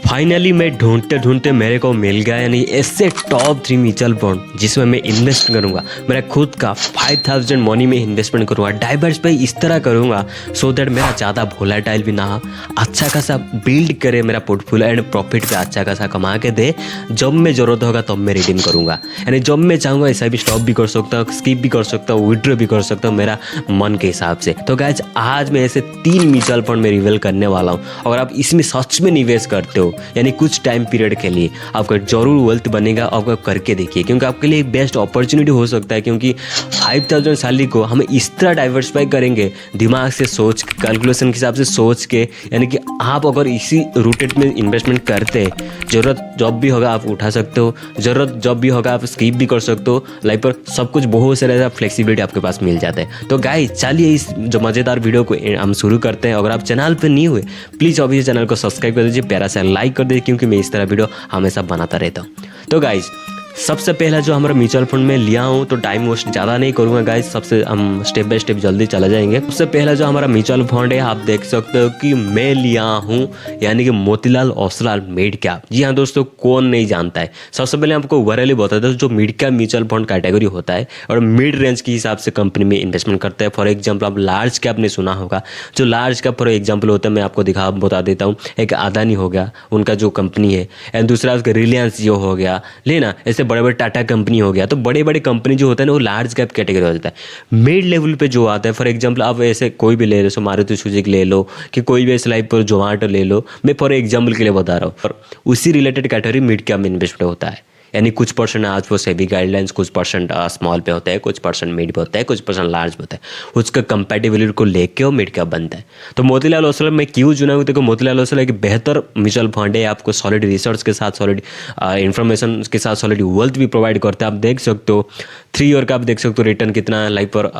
Finally मैं ढूंढते ढूंढते मेरे को मिल गया, यानी ऐसे टॉप 3 म्यूचुअल फंड जिसमें मैं इन्वेस्ट करूंगा। मेरा खुद का 5000 मनी में इन्वेस्टमेंट करूंगा, डाइवर्सिफाई इस तरह करूंगा सो दैट मेरा ज़्यादा वोलेटाइल भी ना हो, अच्छा खासा बिल्ड करे मेरा पोर्टफोलियो एंड प्रॉफिट पे अच्छा खासा कमा के दे। जब मैं ज़रूरत होगा तब मैं रिडीम करूँगा, यानी जब मैं चाहूँगा ऐसा भी स्टॉप भी कर सकता हूँ, स्किप भी कर सकता हूँ, विड्रॉ भी कर सकता हूँ मेरा मन के हिसाब से। तो गाइस आज मैं ऐसे 3 म्यूचुअल फंड में रिवील करने वाला हूँ। अगर आप इसमें सच में निवेश करते हो यानी कुछ टाइम पीरियड के लिए, आपका जरूर वेल्थ बनेगा। आपका करके देखिए, क्योंकि आपके लिए एक बेस्ट अपॉर्चुनिटी हो सकता है, क्योंकि 5000 सैलरी को हम इस तरह डाइवर्सिफाई करेंगे दिमाग से सोच के, कैलकुलेशन के हिसाब से सोच के, यानी कि आप अगर इसी रूटेड में इन्वेस्टमेंट करते, ज़रूरत जब भी होगा आप उठा सकते हो, ज़रूरत जब भी होगा आप स्किप भी कर सकते हो। लाइफ पर सब कुछ बहुत सारा फ्लेक्सिबिलिटी आपके पास मिल जाता है। तो गाइस चलिए इस जो मज़ेदार वीडियो को हम शुरू करते हैं। अगर आप चैनल पर नहीं हुए प्लीज़ अभी चैनल को सब्सक्राइब कर दीजिए, प्यारा सा लाइक कर दीजिए, क्योंकि मैं इस तरह वीडियो हमेशा बनाता रहता हूँ। तो गाइस सबसे पहला जो हमारा म्यूचुअल फंड में लिया हूँ, तो टाइम वेस्ट ज़्यादा नहीं करूँगा गाइस, सबसे हम स्टेप बाय स्टेप जल्दी चला जाएंगे। सबसे पहला जो हमारा म्यूचुअल फंड है, आप देख सकते हो कि मैं लिया हूँ, यानी कि मोतीलाल ओसवाल मिड कैप। जी हाँ दोस्तों, कौन नहीं जानता है। सबसे पहले आपको ओवरऑल बता दो, जो mid cap mutual fund category होता है और मिड रेंज के हिसाब से कंपनी में इन्वेस्टमेंट करते हैं। फॉर एग्जाम्पल आप लार्ज कैप ने सुना होगा, जो लार्ज कैप फॉर एग्जाम्पल होता है, मैं आपको बता देता हूँ। एक अदानी हो गया, उनका जो कंपनी है, एंड दूसरा उसका रिलायंस जियो हो गया, लेना ऐसे बड़े बड़े टाटा कंपनी हो गया। तो बड़े बड़े कंपनी जो होता है ना, वो लार्ज कैप कैटेगरी हो जाता है। मिड लेवल पे जो आता है, फॉर एग्जांपल आप ऐसे कोई भी ले लो, मारुति सुजुकी ले लो, कि कोई भी ऐसे लाइफ पर जोमेटो ले लो, मैं फॉर एग्जांपल के लिए बता रहा हूँ। और उसी रिलेटेड कैटेगरी मिड कैप में इन्वेस्टमेंट होता है, यानी कुछ परसेंट आज वो सेबी गाइडलाइंस, कुछ परसेंट स्मॉल पे होता है, कुछ परसेंट मिड पे होता है, कुछ परसेंट लार्ज पे होता है। उसका कंपैटिबिलिटी को लेके वो मिड कैप बनता है। तो मोतीलाल ओसवाल मैं क्यों चुना हूँ? देखो मोतीलाल ओसवाल एक बेहतर म्यूचुअल फंड है, आपको सॉलिड रिसर्च के साथ, सॉलिड इन्फॉर्मेशन के साथ, सॉलिड वेल्थ भी प्रोवाइड करता है। आप देख सकते हो 3 ईयर का आप देख सकते हो रिटर्न कितना है, लाइफ पर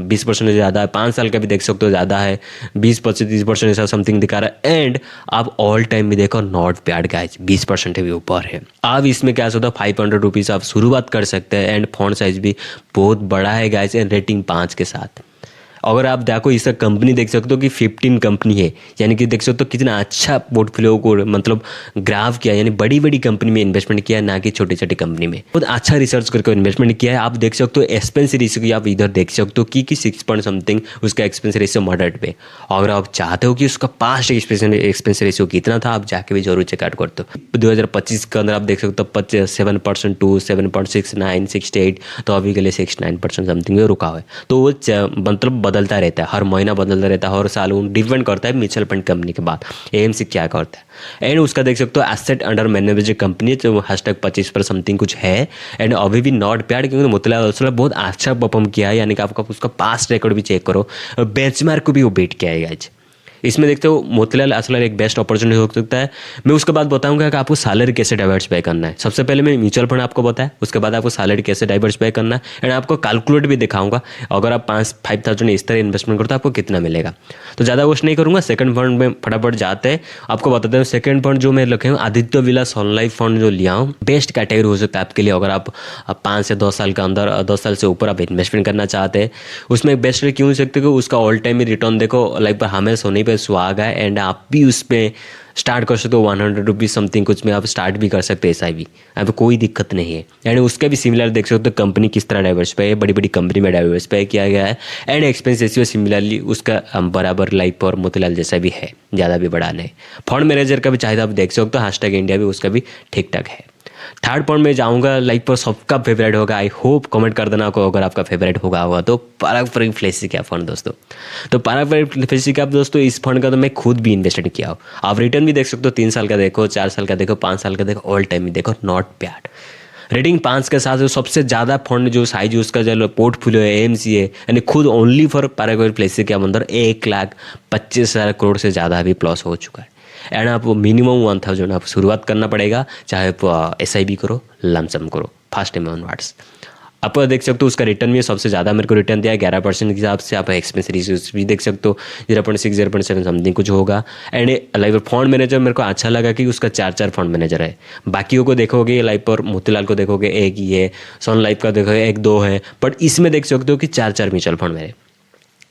20% ज़्यादा है। 5 साल का भी देख सकते हो ज़्यादा है, 20-25-30% ऐसा समथिंग दिखा रहा है। एंड आप ऑल टाइम भी देखो नॉट बैड गाइस, 20% भी ऊपर है। आप इसमें क्या होता है, 500 रुपीज़ आप शुरुआत कर सकते हैं। एंड फंड साइज भी बहुत बड़ा है गाइस, एंड रेटिंग 5 के साथ। अगर आप देखो इसका कंपनी देख सकते हो कि 15 कंपनी है, यानी कि देख सकते हो कितना अच्छा पोर्टफोलियो को मतलब ग्राफ किया, यानी बड़ी बड़ी कंपनी में इन्वेस्टमेंट किया है, ना कि छोटी छोटी कंपनी में। बहुत अच्छा रिसर्च करके इन्वेस्टमेंट किया है। आप देख सकते हो एक्सपेंस रेशियो की, आप इधर देख सकते हो कि 6 पॉइंट समथिंग उसका एक्सपेंस रेशियो मॉडरेट पे। अगर आप चाहते हो कि उसका पास्ट एक्सपेंस रेशियो कितना था, आप जाके भी जरूर चेकआउट करते हो। 2025 के अंदर आप देख सकते हो 7% टू 7.69 68, तो अभी के लिए 69% समथिंग रुका हुआ है। तो वो मतलब बदलता रहता है, हर महीना बदलता रहता है, हर साल वो डिपेंड करता है म्यूचुअल फंड कंपनी के बाद एएमसी क्या करता है। एंड उसका देख सकते हो एसेट अंडर मैनेजमेंट कंपनी जो #25 पर समथिंग कुछ है। एंड अभी भी नॉट बैड, क्योंकि मोतीलाल ओसवाल बहुत अच्छा परफॉर्म किया है, यानी कि आपका उसका पास्ट रिकॉर्ड भी चेक करो, बेंचमार्क को भी वो बीट किया है। इसमें देखते हो मोतीलाल ओसवाल एक बेस्ट अपॉर्चुनिटी हो सकता है। मैं उसके बाद बताऊंगा कि आपको सैलरी कैसे डाइवर्सिफाई करना है। सबसे पहले मैं म्यूचुअल फंड आपको बताया, उसके बाद आपको सैलरी कैसे डाइवर्सिफाई करना है, एंड आपको कैलकुलेट भी दिखाऊंगा। अगर आप 5,000 इस तरह इन्वेस्टमेंट करते हो आपको कितना मिलेगा। तो ज़्यादा वेस्ट नहीं करूँगा, सेकंड फंड में फटाफट जाते हैं। आपको बताते हैं सेकंड फंड जो मैं रखे हूँ, आदित्य विला सन लाइफ फंड जो लिया हूँ, बेस्ट कैटेगरी हो सकता है आपके लिए। अगर आप 5 से 10 साल के अंदर, 10 साल से ऊपर आप इन्वेस्टमेंट करना चाहते हैं, उसमें बेस्ट क्यों हो सकते हो, उसका ऑल टाइम रिटर्न देखो, लाइक पर हमें सोने पर सुहागा है। एंड आप भी उस पर स्टार्ट कर सकते हो, 100 रुपीज़ समथिंग कुछ में आप स्टार्ट भी कर सकते हैं SIP, यहाँ पे कोई दिक्कत नहीं है। एंड उसका भी सिमिलर देख सकते हो कंपनी किस तरह डाइवर्सिफाई है, बड़ी बड़ी कंपनी में डाइवर्सिफाई किया गया है। एंड एक्सपेंस रेशियो सिमिलरली उसका बराबर लाइफ और मोतीलाल जैसा भी है, ज़्यादा भी बड़ा नहीं। फंड मैनेजर का भी चाहिए आप देख सकते हो, #इंडिया भी उसका भी ठीक ठाक है। थर्ड पॉइंट में जाऊंगा, लाइक पर सबका फेवरेट होगा, आई होप कमेंट कर देना को अगर आपका फेवरेट होगा तो पारंपरिक फ्लेक्सी कैप फंड दोस्तों। तो पारंपरिक फ्लेक्सी कैप दोस्तों, इस फंड का तो मैं खुद भी इन्वेस्टेड किया हूँ। आप रिटर्न भी देख सकते हो, 3 साल का देखो, 4 साल का देखो, 5 साल का देखो, ऑल टाइम भी देखो, नॉट बैड। रेटिंग 5 के साथ जो सबसे ज़्यादा फंड जो साइज उसका जो पोर्टफोलियो है AMC है, यानी खुद ओनली फॉर पारंपरिक फ्लेक्सी कैप अंदर 1,25,000 करोड़ से ज़्यादा भी प्लस हो चुका है। एंड आप मिनिमम 1000 आप शुरुआत करना पड़ेगा, चाहे आप SIP करो, लमसम करो, फर्स्ट टाइम ऑनवर्ड्स। आप देख सकते हो उसका रिटर्न भी सबसे ज़्यादा मेरे को रिटर्न दिया है 11% के हिसाब से। आप एक्सपेंस रेशियो भी देख सकते हो 0.6 0.7 समथिंग कुछ होगा। एंड लाइक फंड मैनेजर मेरे को अच्छा लगा कि उसका 4 फंड मैनेजर है। बाकियों को देखोगे, लाइफ पर मोतीलाल को देखोगे एक ही है, सन लाइफ का देखोगे 1-2 है, बट इसमें देख सकते हो कि 4 म्यूचुअल फंड मेरे।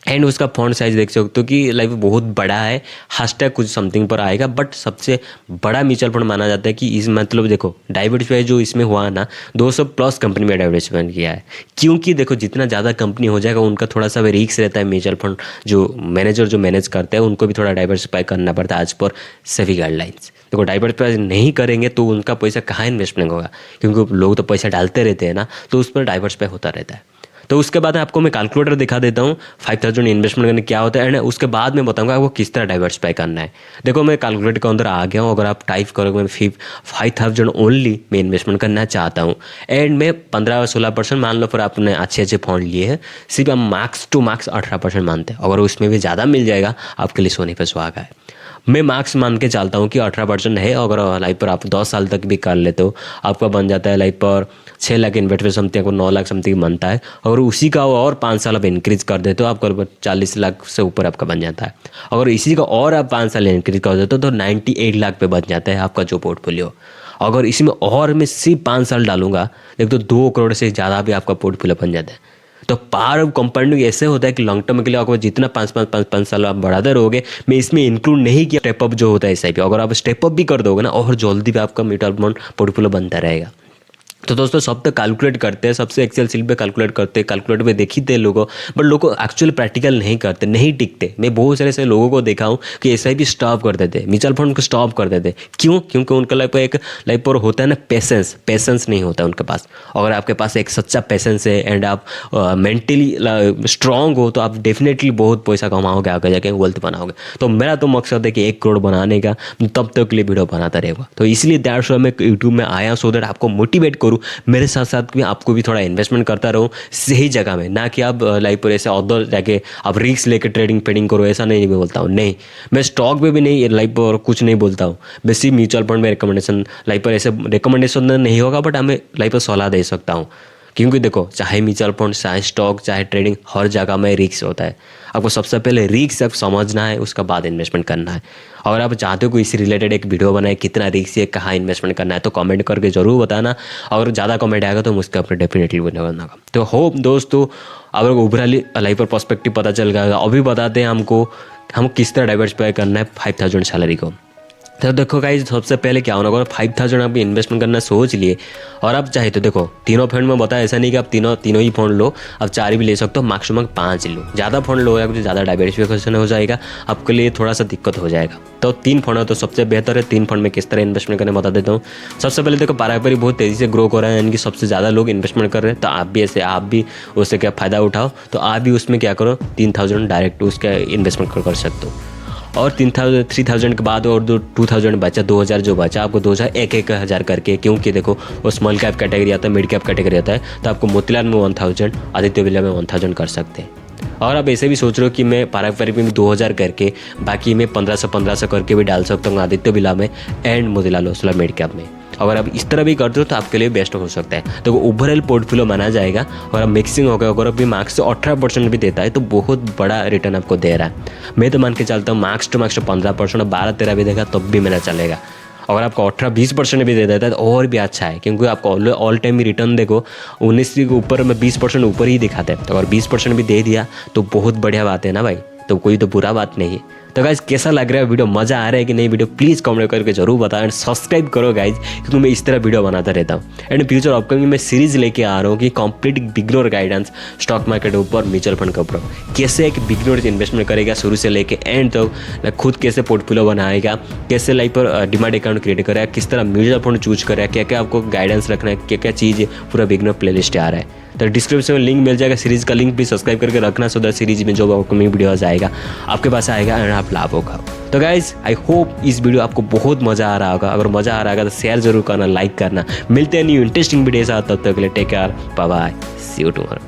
एंड उसका फॉन्ट साइज देख सकते हो कि लाइक बहुत बड़ा है, हैशटैग कुछ समथिंग पर आएगा, बट सबसे बड़ा म्यूचुअल फंड माना जाता है कि इस मतलब देखो डाइवर्सिफाई जो इसमें हुआ है ना 200+ कंपनी में डाइवर्सिफाई किया है, क्योंकि देखो जितना ज़्यादा कंपनी हो जाएगा उनका थोड़ा सा रिस्क रहता है, म्यूचुअल फंड जो मैनेजर जो मैनेज करते हैं उनको भी थोड़ा डाइवर्सिफाई करना पड़ता है एज पर सेबी गाइडलाइंस। देखो डाइवर्सिफाई नहीं करेंगे तो उनका पैसा कहाँ इन्वेस्टमेंट होगा, क्योंकि लोग तो पैसा डालते रहते हैं ना, तो उस पर डाइवर्सिफाई होता रहता है। तो उसके बाद आपको मैं कैलकुलेटर दिखा देता हूँ 5000 इन्वेस्टमेंट करने क्या होता है, एंड उसके बाद मैं बताऊंगा आपको किस तरह डाइवर्सिफाई करना है। देखो मैं कैलकुलेटर के अंदर आ गया हूँ, अगर आप टाइप करोगे मैं 5000 ओनली मैं इन्वेस्टमेंट करना चाहता हूँ, एंड मैं 15-16% मान लो, फिर आपने अच्छे अच्छे फंड लिए हैं, सिर्फ हम मैक्स टू मैक्स 18% मानते हैं। अगर उसमें भी ज़्यादा मिल जाएगा आपके लिए सोने पर सुहागा है। मैं मार्क्स मान के चलता हूँ कि 18% है, अगर लाइफ पर आप 10 साल तक भी कर लेते हो आपका बन जाता है लाइफ पर 6 लाख इन्वेस्टमेंट समथिंग, आपको 9 लाख समथिंग बनता है। अगर उसी का और 5 साल आप इंक्रीज कर देते हो आपका 40 लाख से ऊपर आपका बन जाता है। अगर इसी का और आप 5 साल इंक्रीज कर देते हो तो 98 लाख पे बन जाता है आपका जो पोर्टफोलियो। अगर इसमें और मैं सिर्फ 5 साल डालूंगा एक तो 2 करोड़ से ज़्यादा भी आपका पोर्टफोलियो बन जाता है। तो पावर ऑफ कंपाउंडिंग ऐसे होता है कि लॉन्ग टर्म के लिए आपको जितना 5 साल आप बढ़ाते रहोगे, मैं इसमें इंक्लूड नहीं किया स्टेप अप जो होता है SIP, अगर आप स्टेप अप भी कर दोगे ना और जल्दी भी आपका म्यूचुअल फंड पोर्टफोलियो बनता रहेगा। तो दोस्तों सब तो कैलकुलेट करते हैं, सबसे एक्सेल सीट पे कैलकुलेट करते हैं, कैलकुलेटर पे देखते हैं लोगों, बट लोगों एक्चुअली प्रैक्टिकल नहीं करते, नहीं टिकते। मैं बहुत सारे ऐसे लोगों को देखा हूँ कि SIP स्टॉप कर देते, म्यूचुअल फंड को स्टॉप कर देते। क्यों? क्योंकि उनका लाइफ पर होता है ना पेशेंस नहीं होता उनके पास। अगर आपके पास एक सच्चा पेशेंस है एंड आप मेंटली स्ट्रांग हो तो आप डेफिनेटली बहुत पैसा कमाओगे, आगे जाके वेल्थ बनाओगे। तो मेरा तो मकसद है कि 1 करोड़ बनाने का, तब तक के लिए वीडियो बनाता रहेगा। तो इसलिए दैट्स व्हाई मैं यूट्यूब में आया, सो दैट आपको मोटिवेट करूँ, मेरे साथ साथ भी आपको भी थोड़ा इन्वेस्टमेंट करता रहूँ सही जगह में, ना कि आप लाइफ पर ऐसे उधर जाके आप रिस्क लेके ट्रेडिंग करो, ऐसा नहीं मैं बोलता हूँ। नहीं, मैं स्टॉक पे भी नहीं लाइफ पर कुछ नहीं बोलता हूँ, मैं सिर्फ म्यूचुअल फंड में रिकमेंडेशन लाइफ पर ऐसे रिकमेंडेशन नहीं होगा, बट हमें लाइफ पर सलाह दे सकता हूँ। क्योंकि देखो चाहे म्यूचुअल फंड, चाहे स्टॉक, चाहे ट्रेडिंग, हर जगह में रिस्क होता है। आपको सबसे पहले रिस्क आप समझना है, उसके बाद इन्वेस्टमेंट करना है। अगर आप चाहते हो कि इसी रिलेटेड एक वीडियो बनाए कितना रिस्क है, कहाँ इन्वेस्टमेंट करना है, तो कमेंट करके जरूर बताना। अगर ज़्यादा कमेंट आएगा तो मुझके अपने डेफिनेटली बनाना। तो होप दोस्तों अब ओवरऑल लाइफ पर पर्सपेक्टिव पता चल गया। अभी बताते हैं हम किस तरह डाइवर्सिफाई करना है 5000 सैलरी को। तो देखो गाइज सबसे पहले क्या होना, अगर 5000 आप इन्वेस्टमेंट करना सोच लिए और आप चाहे तो देखो तीनों फंड में बताया, ऐसा नहीं कि आप तीनों ही फंड लो, आप 4 भी ले सकते हो, मैक्सिमम 5 ही लो। ज़्यादा फंड लो या कुछ ज़्यादा डाइवर्सिफिकेशन हो जाएगा, आपके लिए थोड़ा सा दिक्कत हो जाएगा। तो 3 फंड है तो सबसे बेहतर है। 3 फंड में किस तरह इन्वेस्टमेंट करने बता देता हूँ। सबसे पहले देखो पारंपरिक बहुत तेज़ी से ग्रो कर रहा है, यानी कि सबसे ज़्यादा लोग इन्वेस्टमेंट कर रहे हैं, तो आप भी उससे क्या फ़ायदा उठाओ। तो आप भी उसमें क्या करो 3000 डायरेक्ट उसका इन्वेस्टमेंट कर सकते हो, और 3000 के बाद और 2000 बचा, 2000 जो बचा आपको 2000 1-1000 करके, क्योंकि देखो वो स्मॉल कैप कैटेगरी आता है, मिड कैप कैटेगरी आता है, तो आपको मोतीलाल में 1000, आदित्य बिरला में 1000 कर सकते हैं। और आप ऐसे भी सोच रहे हो कि मैं पारंपरिक में भी 2000 करके, बाकी मैं 1500 करके भी डाल सकता हूँ आदित्य बिरला में and Motilal Oswal mid cap में। अगर आप इस तरह भी करते हो तो आपके लिए बेस्ट हो सकता है। तो ओवरऑल पोर्टफोलियो माना जाएगा, और अब मिक्सिंग होगा, अगर अभी मार्क्स से 18% भी देता है तो बहुत बड़ा रिटर्न आपको दे रहा है। मैं तो मान के चलता हूँ मार्क्स टू मार्क्स 15% और 12-13 भी देगा तब भी मेरा चलेगा। अगर आपको 18-20% भी दे देता है तो और भी अच्छा है, क्योंकि आपको ऑल टाइम रिटर्न देखो 19 के ऊपर में 20% ऊपर ही दिखाता है। तो अगर 20% भी दे दिया तो बहुत बढ़िया बात है ना भाई, तो कोई तो बुरा बात नहीं है। तो गाइज कैसा लग रहा है वीडियो, मज़ा आ रहा है कि नहीं वीडियो, प्लीज़ कमेंट करके जरूर बताओ एंड सब्सक्राइब करो गाइज, क्योंकि मैं इस तरह वीडियो बनाता रहता हूँ। एंड फ्यूचर अपकमिंग में सीरीज लेके आ रहा हूँ कि complete beginner guidance stock market के ऊपर, म्यूचुअल फंड के ऊपर, कैसे एक बिगिनर इन्वेस्टमेंट करेगा शुरू से लेके एंड तक, खुद कैसे पोर्टफोलियो बनाएगा, कैसे लाइफ पर डिमांड अकाउंट क्रिएट करेगा, किस तरह म्यूचुअल फंड चूज करेगा, क्या क्या आपको गाइडेंस रखना है, क्या क्या चीज़ पूरा बिगिनर प्लेलिस्ट आ रहा है। तो डिस्क्रिप्शन में लिंक मिल जाएगा, सीरीज़ का लिंक भी सब्सक्राइब करके रखना, सो दैट सीरीज में जो अपकमिंग वीडियोस आएगा आपके पास आएगा एंड आप लाभ होगा। तो गाइज आई होप इस वीडियो आपको बहुत मज़ा आ रहा होगा। अगर मज़ा आ रहा होगा तो शेयर जरूर करना, लाइक करना। मिलते हैं न्यू इंटरेस्टिंग वीडियो साथ, तब तक के लिए take care, bye bye, see you tomorrow.